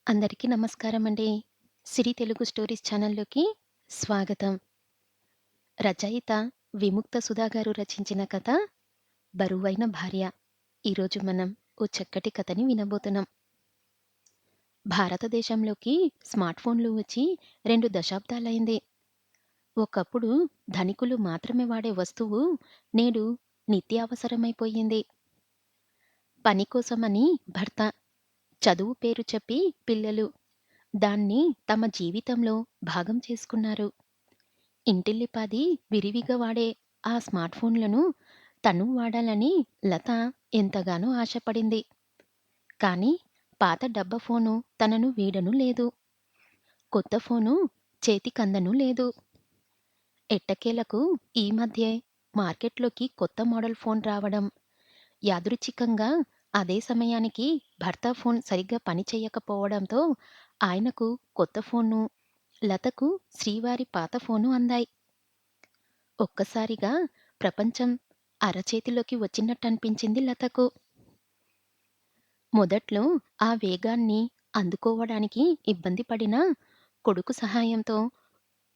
అందరికీ నమస్కారమండి. సిరి తెలుగు స్టోరీస్ ఛానల్‌లోకి స్వాగతం. రచయిత విముక్త సుధా గారు రచించిన కథ 'బరువైన భార్య'. ఈరోజు మనం ఓ చక్కటి కథని వినబోతున్నాం. భారతదేశంలోకి స్మార్ట్ ఫోన్‌లు వచ్చి 2 దశాబ్దాలైంది. ఒకప్పుడు ధనికులు మాత్రమే వాడే వస్తువు నేడు నిత్యావసరమైపోయింది. పని కోసమని భర్త, చదువు పేరు చెప్పి పిల్లలు దాన్ని తమ జీవితంలో భాగం చేసుకున్నారు. ఇంటిల్లిపాది విరివిగా వాడే ఆ స్మార్ట్ ఫోన్లను తను వాడాలని లత ఎంతగానో ఆశపడింది. కానీ పాత డబ్బా ఫోను తనను వీడను లేదు. కొత్త ఫోను చేతికందను లేదు. ఎట్టకేలకు ఈ మధ్యే మార్కెట్లోకి కొత్త మోడల్ ఫోన్ రావడం, యాదృచ్ఛికంగా అదే సమయానికి భర్త ఫోన్ సరిగ్గా పనిచేయకపోవడంతో ఆయనకు కొత్త ఫోను, లతకు శ్రీవారి పాత ఫోను అందాయి. ఒక్కసారిగా ప్రపంచం అరచేతిలోకి వచ్చినట్టనిపించింది లతకు. మొదట్లో ఆ వేగాన్ని అందుకోవడానికి ఇబ్బంది పడినా, కొడుకు సహాయంతో,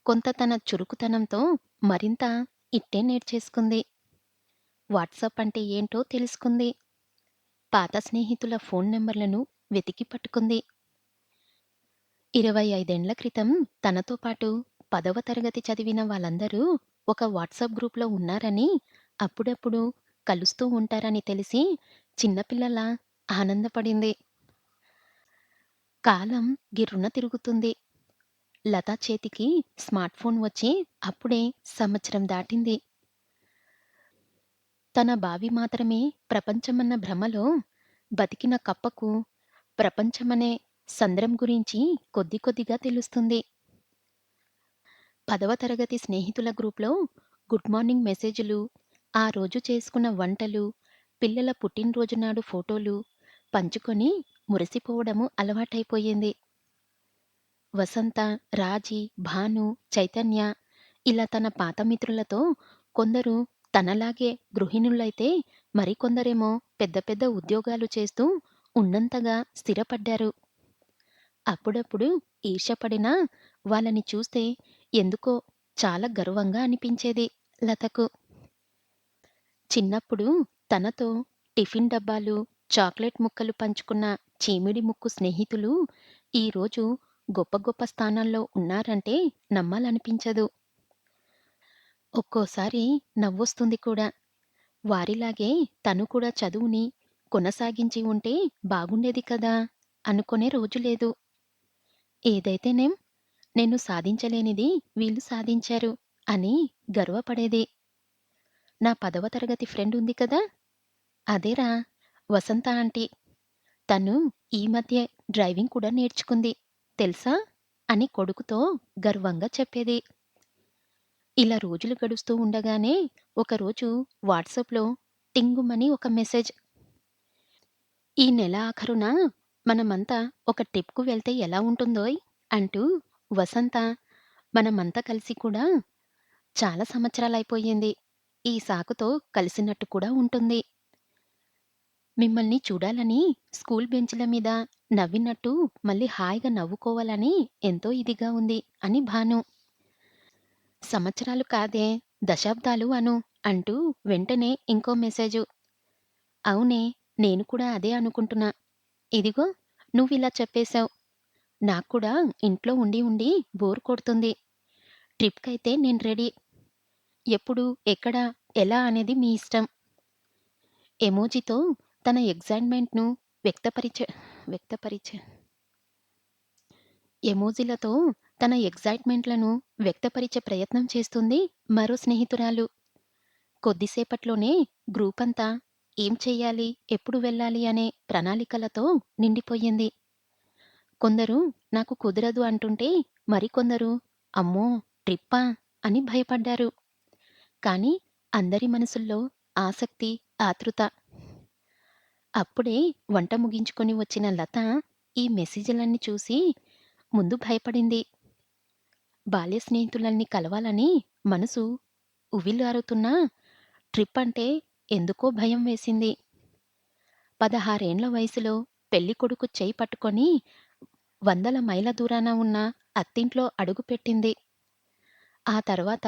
కొంత తన చురుకుతనంతో మరింత ఇట్టే నేర్చేసుకుంది. వాట్సాప్ అంటే ఏంటో తెలుసుకుంది. పాత స్నేహితుల ఫోన్ నంబర్లను వెతికి పట్టుకుంది. 25 ఏండ్ల క్రితం తనతో పాటు 10వ తరగతి చదివిన వాళ్ళందరూ ఒక వాట్సాప్ గ్రూప్‌లో ఉన్నారని, అప్పుడప్పుడు కలుస్తూ ఉంటారని తెలిసి చిన్నపిల్లలా ఆనందపడింది. కాలం గిర్రున తిరుగుతుంది. లత చేతికి స్మార్ట్ ఫోన్ వచ్చి అప్పుడే సంవత్సరం దాటింది. తన బావి మాత్రమే ప్రపంచమన్న భ్రమలో బతికిన కప్పకు ప్రపంచమనే సంద్రం గురించి కొద్ది కొద్దిగా తెలుస్తుంది. 10వ తరగతి స్నేహితుల గ్రూప్‌లో గుడ్ మార్నింగ్ మెసేజులు, ఆ రోజు చేసుకున్న వంటలు, పిల్లల పుట్టినరోజు నాడు ఫోటోలు పంచుకొని మురిసిపోవడము అలవాటైపోయింది. వసంత, రాజీ, భాను, చైతన్య ఇలా తన పాత మిత్రులతో కొందరు తనలాగే గృహిణులైతే మరికొందరేమో పెద్ద పెద్ద ఉద్యోగాలు చేస్తూ ఉన్నంతగా స్థిరపడ్డారు. అప్పుడప్పుడు ఈర్ష్యపడినా వాళ్ళని చూస్తే ఎందుకో చాలా గర్వంగా అనిపించేది లతకు. చిన్నప్పుడు తనతో టిఫిన్ డబ్బాలు, చాక్లెట్ ముక్కలు పంచుకున్న చీమిడి ముక్కు స్నేహితులు ఈరోజు గొప్ప గొప్ప స్థానాల్లో ఉన్నారంటే నమ్మాలనిపించదు. ఒక్కోసారి నవ్వొస్తుంది కూడా. వారిలాగే తను కూడా చదువుని కొనసాగించి ఉంటే బాగుండేది కదా! అనుకునే రోజు లేదు. ఏదైతేనేం నేను సాధించలేనిది వీళ్ళు సాధించారు అని గర్వపడేది. నా 10వ తరగతి ఫ్రెండ్ ఉంది కదా! అదేరా వసంత ఆంటీ. తను ఈ మధ్యే డ్రైవింగ్ కూడా నేర్చుకుంది తెలుసా? అని కొడుకుతో గర్వంగా చెప్పేది. ఇలా రోజులు గడుస్తూ ఉండగానే ఒకరోజు వాట్సాప్‌లో టింగుమని ఒక మెసేజ్. "ఈ నెల ఆఖరున మనమంతా ఒక ట్రిప్‌కు వెళ్తే ఎలా ఉంటుందోయ్" అంటూ వసంత మనమంతా కలిసి కూడా చాలా సంవత్సరాలైపోయింది. ఈ సాకుతో కలిసినట్టు కూడా ఉంటుంది. మిమ్మల్ని చూడాలని స్కూల్ బెంచ్‌ల మీద నవ్వినట్టు మళ్ళీ హాయిగా నవ్వుకోవాలని ఎంతో ఇదిగా ఉంది అని భాను. సంవత్సరాలు కాదే దశాబ్దాలు అను అంటూ వెంటనే ఇంకో మెసేజు. అవునే నేను కూడా అదే అనుకుంటున్నా. ఇదిగో నువ్విలా చెప్పేశావు. నాక్కూడా ఇంట్లో ఉండి ఉండి బోర్ కొడుతుంది. ట్రిప్‌కైతే నేను రెడీ. ఎప్పుడు, ఎక్కడ, ఎలా అనేది మీ ఇష్టం. ఎమోజితో తన ఎక్సైట్‌మెంట్‌ను వ్యక్తపరిచే వ్యక్తపరిచే ఎమోజిలతో తన ఎక్సైట్‌మెంట్‌లను వ్యక్తపరిచే ప్రయత్నం చేస్తుంది మరో స్నేహితురాలు. కొద్దిసేపట్లోనే గ్రూపంతా ఏం చెయ్యాలి, ఎప్పుడు వెళ్ళాలి అనే ప్రణాళికలతో నిండిపోయింది. కొందరు నాకు కుదరదు అంటుంటే, మరికొందరు అమ్మో! ట్రిప్పా? అని భయపడ్డారు. కానీ అందరి మనసుల్లో ఆసక్తి, ఆతృత. అప్పుడే వంట ముగించుకొని వచ్చిన లత ఈ మెసేజులన్నీ చూసి ముందు భయపడింది. బాల్య స్నేహితులన్ని కలవాలని మనసు ఉవ్విళ్ళూరుతున్నా ట్రిప్ అంటే ఎందుకో భయం వేసింది. 16 ఏండ్ల వయసులో పెళ్ళికొడుకు చెయ్యి పట్టుకొని వందల మైళ్ళ దూరాన ఉన్న అత్తింట్లో అడుగుపెట్టింది. ఆ తర్వాత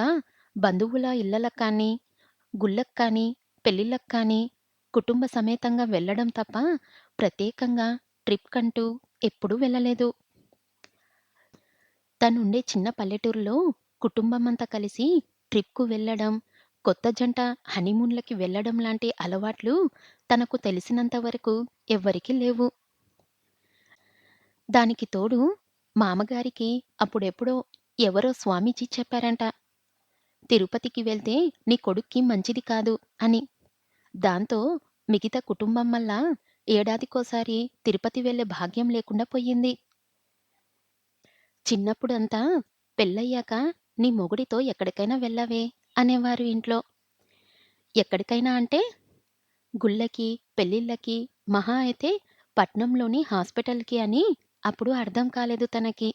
బంధువుల ఇళ్ళలకు కానీ, గుళ్ళకు కానీ, పెళ్ళిళ్ళకు కానీ కుటుంబ సమేతంగా వెళ్ళడం తప్ప ప్రత్యేకంగా ట్రిప్‌కంటూ ఎప్పుడూ వెళ్ళలేదు. తనుండే చిన్న పల్లెటూరులో కుటుంబమంతా కలిసి ట్రిప్‌కు వెళ్ళడం, కొత్త జంట హనీమూన్‌లకి వెళ్ళడం లాంటి అలవాట్లు తనకు తెలిసినంత వరకు ఎవ్వరికీ లేవు. దానికి తోడు మామగారికి అప్పుడెప్పుడో ఎవరో స్వామీజీ చెప్పారంట. తిరుపతికి వెళ్తే నీ కొడుక్కి మంచిది కాదు అని. దాంతో మిగతా కుటుంబమల్లా ఏడాదికోసారి తిరుపతి వెళ్ళే భాగ్యం లేకుండా పోయింది. చిన్నప్పుడంతా పెళ్ళయ్యాక నీ మొగుడితో ఎక్కడికైనా వెళ్ళవే అనేవారు ఇంట్లో. ఎక్కడికైనా అంటే గుళ్ళకి, పెళ్ళిళ్ళకి, మహా అయితే పట్నంలోని హాస్పిటల్‌కి అని అప్పుడు అర్థం కాలేదు తనకి.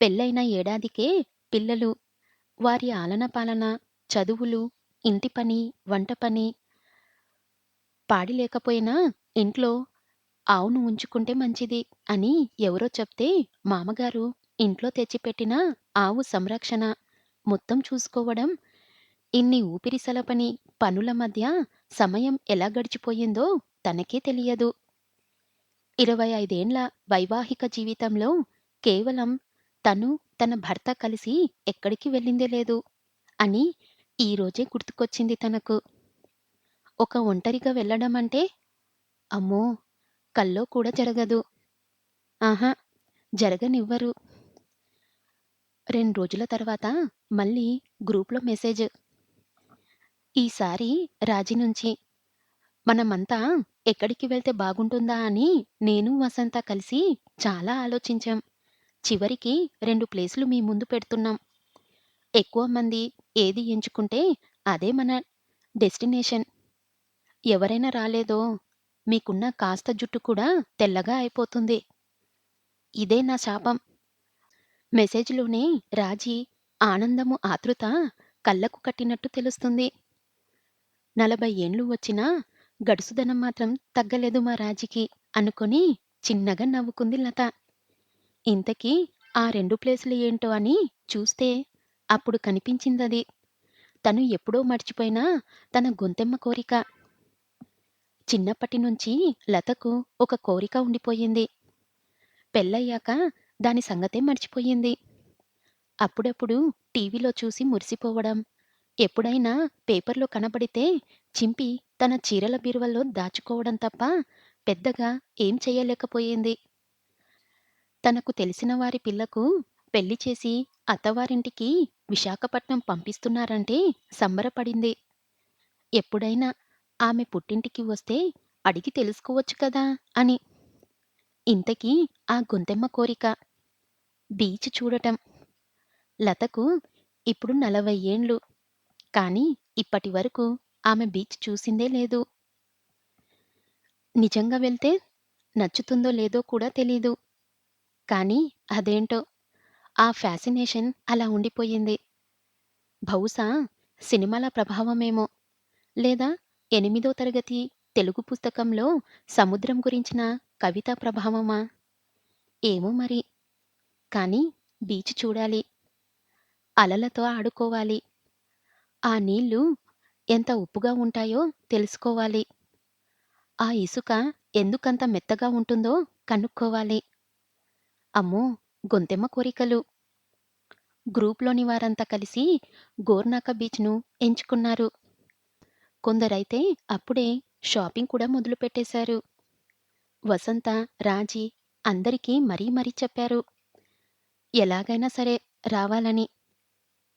పెళ్ళైన ఏడాదికే పిల్లలు, వారి ఆలనా పాలన, చదువులు, ఇంటి పని, వంట పని, పాడి లేకపోయినా ఇంట్లో ఆవును ఉంచుకుంటే మంచిది అని ఎవరో చెప్తే మామగారు ఇంట్లో తెచ్చిపెట్టిన ఆవు సంరక్షణ మొత్తం చూసుకోవడం, ఇన్ని ఊపిరి సలపని పనుల మధ్య సమయం ఎలా గడిచిపోయిందో తనకే తెలియదు. 25 ఏండ్ల వైవాహిక జీవితంలో కేవలం తను, తన భర్త కలిసి ఎక్కడికి వెళ్ళిందే లేదు అని ఈరోజే గుర్తుకొచ్చింది తనకు. ఒక ఒంటరిగా వెళ్ళడమంటే అమ్మో! కల్లో కూడా జరగదు. ఆహా! జరగనివ్వరు. 2 రోజుల తర్వాత మళ్ళీ గ్రూప్‌లో మెసేజ్. ఈసారి రాజీ నుంచి. మనమంతా ఎక్కడికి వెళ్తే బాగుంటుందా అని నేను, వసంత కలిసి చాలా ఆలోచించాం. చివరికి 2 ప్లేసులు మీ ముందు పెడుతున్నాం. ఎక్కువ మంది ఏది ఎంచుకుంటే అదే మన డెస్టినేషన్. ఎవరైనా రాలేదో మీకున్న కాస్త జుట్టు కూడా తెల్లగా అయిపోతుంది. ఇదే నా శాపం. మెసేజ్‌లోనే రాజీ ఆనందము, ఆతృత కళ్ళకు కట్టినట్టు తెలుస్తుంది. 40 ఏండ్లు వచ్చినా గడుసుదనం మాత్రం తగ్గలేదు మా రాజీకి అనుకొని చిన్నగా నవ్వుకుంది లత. ఇంతకీ ఆ 2 ప్లేసులు ఏంటో అని చూస్తే అప్పుడు కనిపించిందది. తను ఎప్పుడో మర్చిపోయిన తన గొంతెమ్మ కోరిక. చిన్నప్పటి నుంచి లతకు ఒక కోరిక ఉండిపోయింది. పెళ్ళయ్యాక దాని సంగతే మర్చిపోయింది. అప్పుడప్పుడు టీవీలో చూసి మురిసిపోవడం, ఎప్పుడైనా పేపర్‌లో కనబడితే చింపి తన చీరల బీరువాలో దాచుకోవడం తప్ప పెద్దగా ఏం చెయ్యలేకపోయింది. తనకు తెలిసిన వారి పిల్లకు పెళ్లి చేసి అత్తవారింటికి విశాఖపట్నం పంపిస్తున్నారంటే సంబరపడింది. ఎప్పుడైనా ఆమె పుట్టింటికి వస్తే అడిగి తెలుసుకోవచ్చు కదా అని. ఇంతకీ ఆ గొంతెమ్మ కోరిక బీచ్ చూడటం. లతకు ఇప్పుడు 40 ఏండ్లు. కానీ ఇప్పటివరకు ఆమె బీచ్ చూసిందే లేదు. నిజంగా వెళ్తే నచ్చుతుందో లేదో కూడా తెలీదు. కానీ అదేంటో ఆ ఫ్యాసినేషన్ అలా ఉండిపోయింది. బహుశా సినిమాల ప్రభావమేమో! లేదా 8దో తరగతి తెలుగు పుస్తకంలో సముద్రం గురించిన కవితా ప్రభావమా? ఏమో మరి! కానీ బీచ్ చూడాలి. అలలతో ఆడుకోవాలి. ఆ నీళ్ళు ఎంత ఉప్పుగా ఉంటాయో తెలుసుకోవాలి. ఆ ఇసుక ఎందుకంత మెత్తగా ఉంటుందో కనుక్కోవాలి. అమ్మో! గొంతెమ్మ కోరికలు. గ్రూప్‌లోని వారంతా కలిసి గోర్నాక బీచ్‌ను ఎంచుకున్నారు. కొందరైతే అప్పుడే షాపింగ్ కూడా మొదలుపెట్టేశారు. వసంత, రాజీ అందరికీ మరీ చెప్పారు. ఎలాగైనా సరే రావాలని.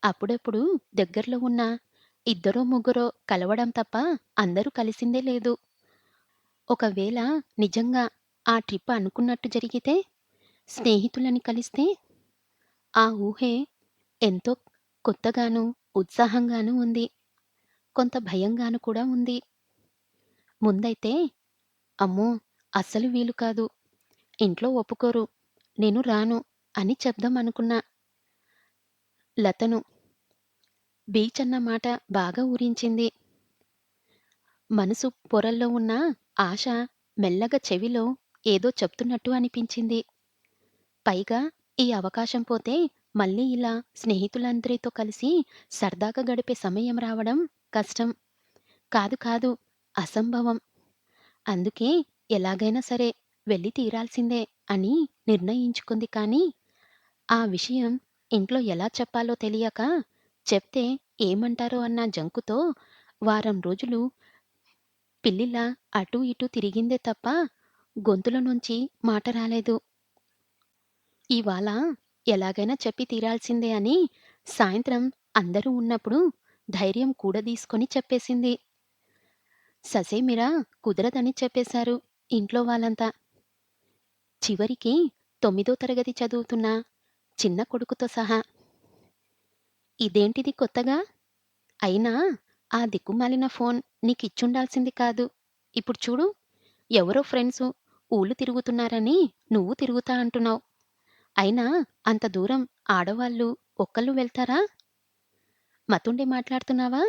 అప్పుడప్పుడు దగ్గరలో ఉన్న ఇద్దరో ముగ్గురో కలవడం తప్ప అందరూ కలిసిందే లేదు. ఒకవేళ నిజంగా ఆ ట్రిప్ అనుకున్నట్టు జరిగితే, స్నేహితులని కలిస్తే, ఆ ఊహే ఎంతో కొత్తగాను, ఉత్సాహంగాను ఉంది. కొంత భయంగాను కూడా ఉంది. ముందైతే అమ్మో! అస్సలు వీలు కాదు. ఇంట్లో ఒప్పుకోరు. నేను రాను అని చెప్దామనుకున్నా లతను. బీచ్ అన్న మాట బాగా ఊరించింది. మనసు పొరల్లో ఉన్న ఆశ మెల్లగా చెవిలో ఏదో చెప్తున్నట్టు అనిపించింది. పైగా ఈ అవకాశం పోతే మళ్ళీ ఇలా స్నేహితులందరితో కలిసి సరదాగా గడిపే సమయం రావడం కష్టం. కాదు కాదు, అసంభవం. అందుకే ఎలాగైనా సరే వెళ్లి తీరాల్సిందే అని నిర్ణయించుకుంది కానీ, ఆ విషయం ఇంట్లో ఎలా చెప్పాలో తెలియక, చెప్తే ఏమంటారో అన్న జంకుతో వారం రోజులు పిల్లిలా అటూ ఇటూ తిరిగిందే తప్ప గొంతులో నుంచి మాట రాలేదు. ఇవాళ ఎలాగైనా చెప్పి తీరాల్సిందే అని సాయంత్రం అందరూ ఉన్నప్పుడు ధైర్యం కూడదీసుకొని చెప్పేసింది. ససేమిరా కుదరదని చెప్పేశారు ఇంట్లో వాళ్ళంతా. చివరికి 9దో తరగతి చదువుతున్న చిన్న కొడుకుతో సహా. ఇదేంటిది కొత్తగా? అయినా ఆ దిక్కుమాలిన ఫోన్ నీకిచ్చుండాల్సింది కాదు. ఇప్పుడు చూడు, ఎవరో ఫ్రెండ్సు ఊళ్ళు తిరుగుతున్నారని నువ్వు తిరుగుతా అంటున్నావు. అయినా అంత దూరం ఆడవాళ్ళు ఒక్కళ్ళు వెళ్తారా? మతుండి మాట్లాడుతున్నావా?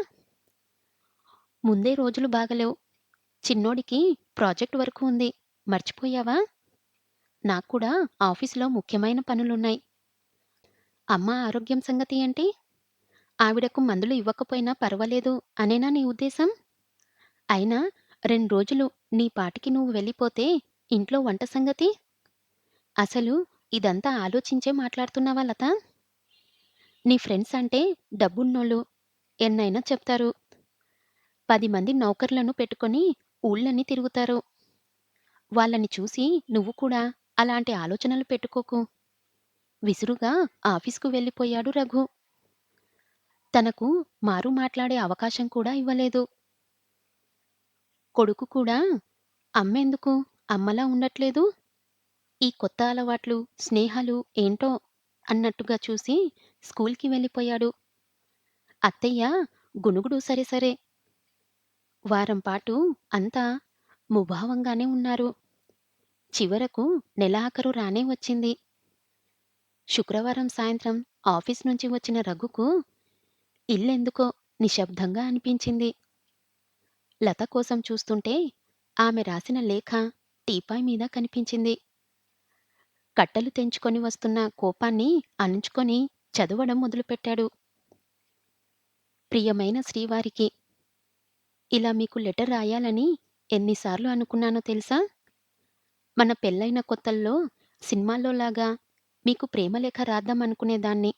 ముందే రోజులు బాగలేవు. చిన్నోడికి ప్రాజెక్ట్ వర్క్ ఉంది. మర్చిపోయావా? నాక్కూడా ఆఫీసులో ముఖ్యమైన పనులున్నాయి. అమ్మ ఆరోగ్యం సంగతి ఏంటి? ఆవిడకు మందులు ఇవ్వకపోయినా పర్వాలేదు అనేనా నీ ఉద్దేశం? అయినా 2 రోజులు నీ పాటికి నువ్వు వెళ్ళిపోతే ఇంట్లో వంట సంగతి? అసలు ఇదంతా ఆలోచించే మాట్లాడుతున్నావా లత? నీ ఫ్రెండ్స్ అంటే డబ్బున్నోళ్ళు. ఎన్నైనా చెప్తారు. 10 మంది నౌకర్లను పెట్టుకొని ఊళ్ళన్నీ తిరుగుతారు. వాళ్ళని చూసి నువ్వు కూడా అలాంటి ఆలోచనలు పెట్టుకోకు. విసురుగా ఆఫీస్‌కు వెళ్ళిపోయాడు రఘు. తనకు మారు మాట్లాడే అవకాశం కూడా ఇవ్వలేదు. కొడుకు కూడా అమ్మెందుకు అమ్మలా ఉండట్లేదు? ఈ కొత్త అలవాట్లు, స్నేహాలు ఏంటో అన్నట్టుగా చూసి స్కూల్‌కి వెళ్ళిపోయాడు. అత్తయ్య గునుగుడు సరే సరే. వారం పాటు అంతా ముభావంగానే ఉన్నారు. చివరకు నెలాఖరు రానే వచ్చింది. శుక్రవారం సాయంత్రం ఆఫీస్ నుంచి వచ్చిన రఘుకు ఇల్లెందుకో నిశ్శబ్దంగా అనిపించింది. లత కోసం చూస్తుంటే ఆమె రాసిన లేఖ టీపాయ్ మీద కనిపించింది. కట్టలు తెంచుకొని వస్తున్న కోపాన్ని అణుచుకొని చదవడం మొదలుపెట్టాడు. ప్రియమైన శ్రీవారికి, ఇలా మీకు లెటర్ రాయాలని ఎన్నిసార్లు అనుకున్నానో తెలుసా? మన పెళ్ళైన కొత్తల్లో సినిమాల్లోలాగా మీకు ప్రేమలేఖ రాద్దామనుకునేదాన్ని.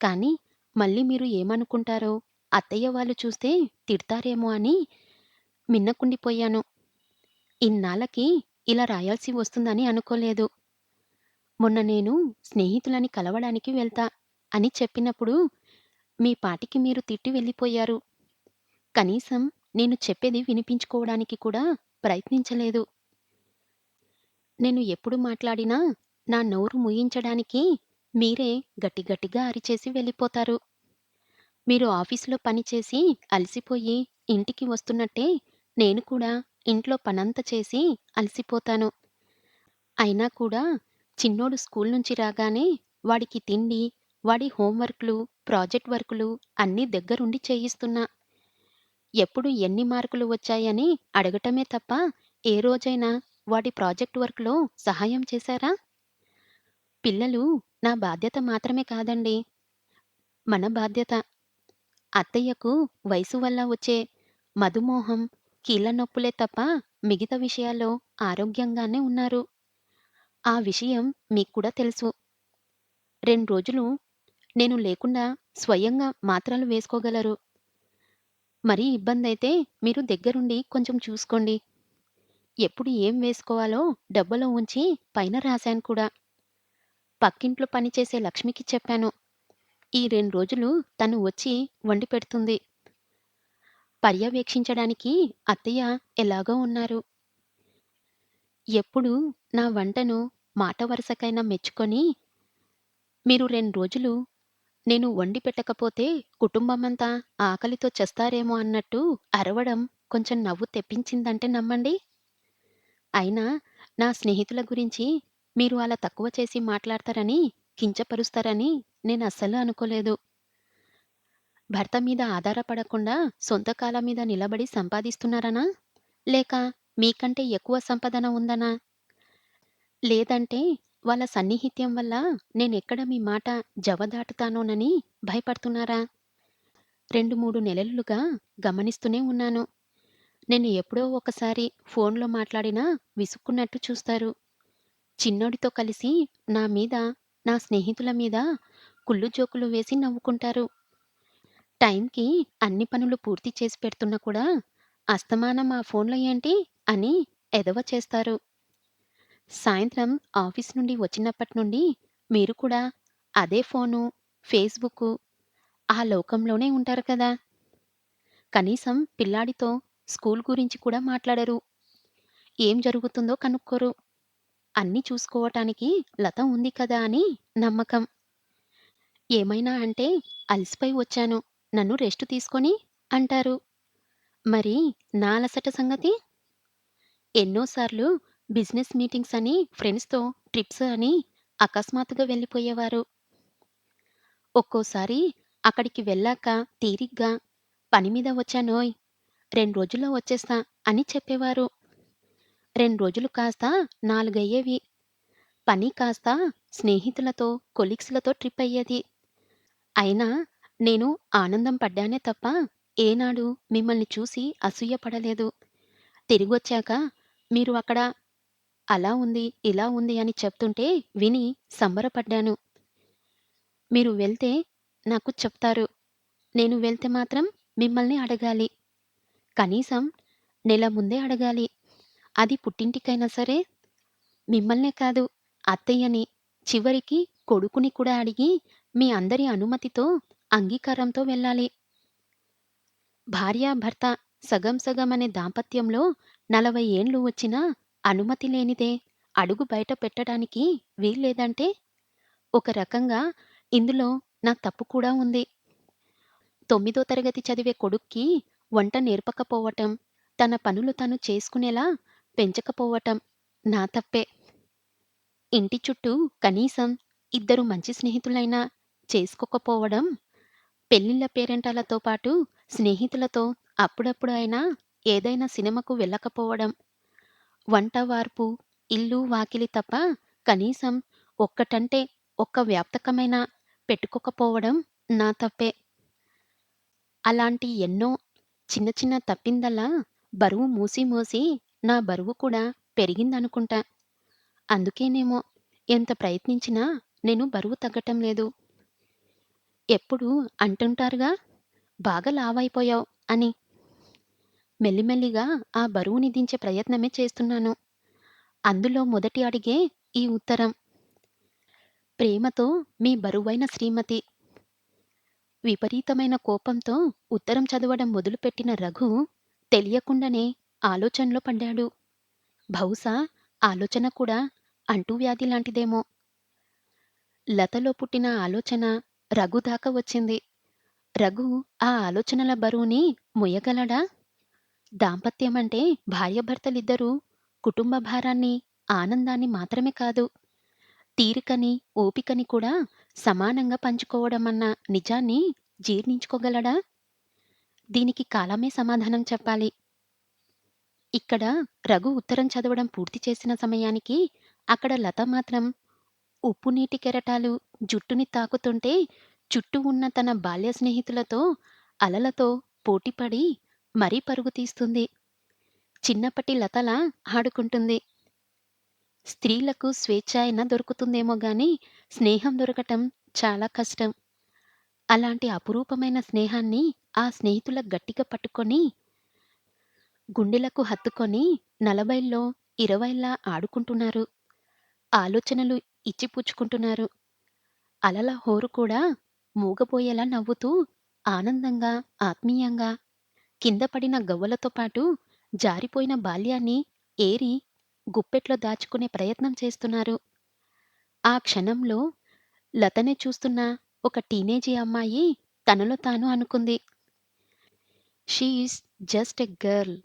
కానీ మళ్ళీ మీరు ఏమనుకుంటారో, అత్తయ్య వాళ్ళు చూస్తే తిడతారేమో అని మిన్నకుండిపోయాను. ఇన్నాళ్ళకి ఇలా రాయాల్సి వస్తుందని అనుకోలేదు. మొన్న నేను స్నేహితులని కలవడానికి వెళ్తా అని చెప్పినప్పుడు మీ పాటికి మీరు తిట్టి వెళ్ళిపోయారు. కనీసం నేను చెప్పేది వినిపించుకోవడానికి కూడా ప్రయత్నించలేదు. నేను ఎప్పుడు మాట్లాడినా నా నోరు మూయించడానికి మీరే గట్టి గట్టిగా అరిచేసి వెళ్ళిపోతారు. మీరు ఆఫీసులో పనిచేసి అలసిపోయి ఇంటికి వస్తున్నట్టే నేను కూడా ఇంట్లో పనంతా చేసి అలసిపోతాను. అయినా కూడా చిన్నోడు స్కూల్ నుంచి రాగానే వాడికి తిండి, వాడి హోంవర్క్‌లు, ప్రాజెక్ట్ వర్కులు అన్నీ దగ్గరుండి చేయిస్తున్నా. ఎప్పుడు ఎన్ని మార్కులు వచ్చాయని అడగటమే తప్ప ఏ రోజైనా వాడి ప్రాజెక్ట్ వర్క్‌లో సహాయం చేశారా? పిల్లలు నా బాధ్యత మాత్రమే కాదండి. మన బాధ్యత. అత్తయ్యకు వయసు వల్ల వచ్చే మధుమేహం, కీళ్ళ నొప్పులే తప్ప మిగతా విషయాల్లో ఆరోగ్యంగానే ఉన్నారు. ఆ విషయం మీకు కూడా తెలుసు. 2 రోజులు నేను లేకుండా స్వయంగా మాత్రలు వేసుకోగలరు. మరీ ఇబ్బందైతే మీరు దగ్గరుండి కొంచెం చూసుకోండి. ఎప్పుడు ఏం వేసుకోవాలో డబ్బాలో ఉంచి పైన రాశాను కూడా. పక్కింట్లో పనిచేసే లక్ష్మికి చెప్పాను. ఈ 2 రోజులు తను వచ్చి వండి పెడుతుంది. పర్యవేక్షించడానికి అత్తయ్య ఎలాగో ఉన్నారు. ఎప్పుడూ నా వంటను మాట వరసకైనా మెచ్చుకొని, మీరు 2 రోజులు నేను వండి పెట్టకపోతే కుటుంబమంతా ఆకలితో చస్తారేమో అన్నట్టు అరవడం కొంచెం నవ్వు తెప్పించిందంటే నమ్మండి. అయినా నా స్నేహితుల గురించి మీరు అలా తక్కువ చేసి మాట్లాడతారని, కించపరుస్తారని నేనస్సలు అనుకోలేదు. భర్త మీద ఆధారపడకుండా సొంత కాళ్ళ మీద నిలబడి సంపాదిస్తున్నారనా? లేక మీకంటే ఎక్కువ సంపాదన ఉందనా? లేదంటే వాళ్ళ సన్నిహిత్యం వల్ల నేనెక్కడ మీ మాట జవదాటుతానోనని భయపడుతున్నారా? 2, 3 నెలలుగా గమనిస్తూనే ఉన్నాను. నేను ఎప్పుడో ఒకసారి ఫోన్‌లో మాట్లాడినా విసుక్కున్నట్టు చూస్తారు. చిన్నోడితో కలిసి నా మీద, నా స్నేహితుల మీద కుళ్ళు జోకులు వేసి నవ్వుకుంటారు. టైంకి అన్ని పనులు పూర్తి చేసి పెడుతున్నా కూడా అస్తమానం ఆ ఫోన్‌లో ఏంటి అని ఎగవ చేస్తారు. సాయంత్రం ఆఫీస్ నుండి వచ్చినప్పటి నుండి మీరు కూడా అదే ఫోను, ఫేస్‌బుక్కు ఆ లోకంలోనే ఉంటారు కదా! కనీసం పిల్లాడితో స్కూల్ గురించి కూడా మాట్లాడరు. ఏం జరుగుతుందో కనుక్కోరు. అన్నీ చూసుకోవటానికి లత ఉంది కదా అని నమ్మకం. ఏమైనా అంటే అలసిపోయి వచ్చాను. నన్ను రెస్ట్ తీసుకొని అంటారు. మరి నా అలసట సంగతి? ఎన్నో సార్లు బిజినెస్ మీటింగ్స్ అని ఫ్రెండ్స్‌తో ట్రిప్స్ అని అకస్మాత్తుగా వెళ్ళిపోయేవారు. ఒక్కోసారి అక్కడికి వెళ్ళాక తీరిగ్గా పని మీద వచ్చానోయ్! 2 రోజుల్లో వచ్చేస్తా అని చెప్పేవారు. 2 రోజులు కాస్త 4 అయ్యేవి. పని కాస్త స్నేహితులతో, కొలీగ్స్‌లతో ట్రిప్ అయ్యేది. అయినా నేను ఆనందం పడ్డానే తప్ప ఏనాడు మిమ్మల్ని చూసి అసూయ పడలేదు. తిరిగొచ్చాక మీరు అక్కడ అలా ఉంది, ఇలా ఉంది అని చెప్తుంటే విని సంబరపడ్డాను. మీరు వెళ్తే నాకు చెప్తారు. నేను వెళ్తే మాత్రం మిమ్మల్ని అడగాలి. కనీసం నెల ముందే అడగాలి. అది పుట్టింటికైనా సరే, మిమ్మల్నే కాదు అత్తయ్యని, చివరికి కొడుకుని కూడా అడిగి మీ అందరి అనుమతితో, అంగీకారంతో వెళ్ళాలి. భార్యాభర్త సగం సగం అనే దాంపత్యంలో 40 ఏండ్లు వచ్చినా అనుమతి లేనిదే అడుగు బయట పెట్టడానికి వీల్లేదంటే, ఒక రకంగా ఇందులో నా తప్పు కూడా ఉంది. 9దో తరగతి చదివే కొడుక్కి వంట నేర్పకపోవటం, తన పనులు తను చేసుకునేలా పెంచకపోవటం నా తప్పే. ఇంటి చుట్టూ కనీసం ఇద్దరు మంచి స్నేహితులైనా చేసుకోకపోవడం, పెళ్ళిళ్ళ పేరంటాలతో పాటు స్నేహితులతో అప్పుడప్పుడు అయినా ఏదైనా సినిమాకు వెళ్ళకపోవడం, వంట వార్పు, ఇల్లు వాకిలి తప్ప కనీసం ఒక్కటంటే ఒక్క వ్యాపకమైనా పెట్టుకోకపోవడం నా తప్పే. అలాంటి ఎన్నో చిన్న చిన్న తప్పిందల్లా బరువు మోసి మోసి నా బరువు కూడా పెరిగిందనుకుంటా. అందుకేనేమో ఎంత ప్రయత్నించినా నేను బరువు తగ్గటం లేదు. ఎప్పుడూ అంటుంటారుగా, "బాగా లావైపోయావు" అని. మెల్లిమెల్లిగా ఆ బరువుని దించే ప్రయత్నమే చేస్తున్నాను. అందులో మొదటి అడుగే ఈ ఉత్తరం. ప్రేమతో మీ బరువైన శ్రీమతి. విపరీతమైన కోపంతో ఉత్తరం చదవడం మొదలుపెట్టిన రఘు తెలియకుండానే ఆలోచనలో పడ్డాడు. బహుశా ఆలోచన కూడా అంటువ్యాధి లాంటిదేమో. లతలో పుట్టిన ఆలోచన రఘు దాకా వచ్చింది. రఘు ఆ ఆలోచనల బరువుని మొయ్యగలడా? దాంపత్యమంటే భార్యాభర్తలిద్దరూ కుటుంబ భారాన్ని, ఆనందాన్ని మాత్రమే కాదు, తీరికని, ఓపికని కూడా సమానంగా పంచుకోవడమన్న నిజాన్ని జీర్ణించుకోగలడా? దీనికి కాలమే సమాధానం చెప్పాలి. ఇక్కడ రఘు ఉత్తరం చదవడం పూర్తి చేసిన సమయానికి అక్కడ లత మాత్రం ఉప్పు నీటి కెరటాలు జుట్టుని తాకుతుంటే చుట్టూ ఉన్న తన బాల్య స్నేహితులతో అలలతో పోటీపడి మరీ పరుగు తీస్తుంది. చిన్నప్పటి లతలా ఆడుకుంటుంది. స్త్రీలకు స్వేచ్ఛ అయినా దొరుకుతుందేమో గాని స్నేహం దొరకటం చాలా కష్టం. అలాంటి అపురూపమైన స్నేహాన్ని ఆ స్నేహితుల గట్టిగా పట్టుకొని, గుండెలకు హత్తుకొని 40లో 20లా ఆడుకుంటున్నారు. ఆలోచనలు ఇచ్చిపుచ్చుకుంటున్నారు. అలల హోరు కూడా మూగబోయేలా నవ్వుతూ, ఆనందంగా, ఆత్మీయంగా కింద పడిన గవ్వలతో పాటు జారిపోయిన బాల్యాన్ని ఏరి గుప్పెట్లో దాచుకునే ప్రయత్నం చేస్తున్నారు. ఆ క్షణంలో లతనే చూస్తున్న ఒక టీనేజీ అమ్మాయి తనలో తాను అనుకుంది. She is just a girl.